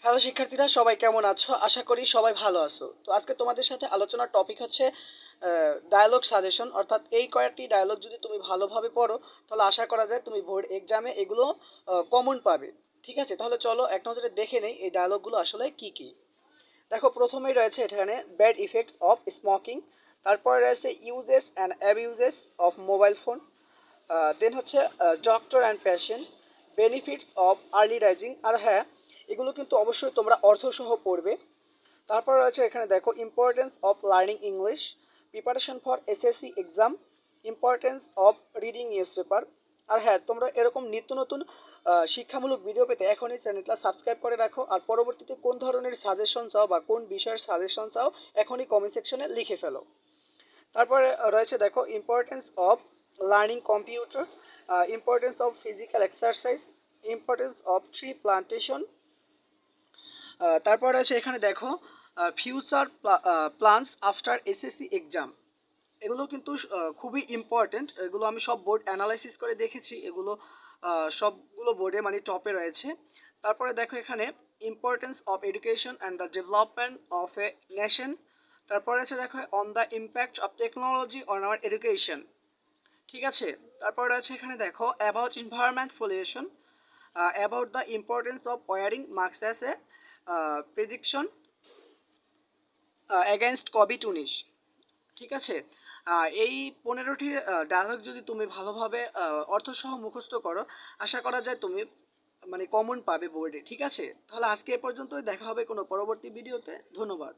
Hello শিক্ষার্থীরা, সবাই কেমন আছো? আশা করি সবাই ভালো আছো। তো আজকে তোমাদের সাথে আলোচনার টপিক হচ্ছে ডায়ালগ সাজেশন, অর্থাৎ এই কয়েকটি ডায়ালগ যদি তুমি ভালোভাবে পড়ো তাহলে আশা করা যায় তুমি বোর্ড এক্সামে এগুলো কমন পাবে। ঠিক আছে, তাহলে চলো এক নজরে দেখে নেই এই ডায়ালগগুলো আসলে কি কি। দেখো, প্রথমেই রয়েছে এখানে ব্যাড ইফেক্টস অফ স্মোকিং, তারপরে রয়েছে uses and abuses of mobile phone, then হচ্ছে doctor and patient, benefits of early rising. আর হ্যাঁ, এগুলো কিন্তু অবশ্যই তোমরা অর্থসহ পড়বে। তারপর রয়েছে এখানে দেখো importance of learning English, preparation for SSC exam, importance of reading newspaper. আর হ্যাঁ, তোমরা এরকম নিত্য নতুন শিক্ষামূলক ভিডিও পেতে এখনই চ্যানেলটা সাবস্ক্রাইব করে রাখো। আর পরবর্তীতে কোন ধরনের সাজেশন চাও বা কোন বিষয়ের সাজেশন চাও এখনই কমেন্ট সেকশনে লিখে ফেলো। তারপরে রয়েছে দেখো importance of learning computer, importance of physical exercise, importance of tree plantation. তারপর আছে এখানে দেখো future plans after SSC exam. এগুলো কিন্তু খুবই ইম্পর্টেন্ট, এগুলো আমি সব বোর্ড অ্যানালাইসিস করে দেখেছি, এগুলো সবগুলো বোর্ডে মানে টপে রয়েছে। তারপরে দেখো এখানে importance of education and the development of a nation. তারপরে আছে দেখো on the impact of technology on our education. ঠিক আছে, তারপরে আছে এখানে দেখো about environment pollution, about the importance of wearing mask as a prediction against Covid. ঠিক আছে, এই 15টি ডায়লগ যদি তুমি ভালোভাবে অর্থসহ মুখস্থ করো, আশা করা যায় তুমি মানে কমন পাবে বোর্ডে। ঠিক আছে, তাহলে আজকে এ পর্যন্তই, দেখা হবে কোনো পরবর্তী ভিডিওতে। ধন্যবাদ।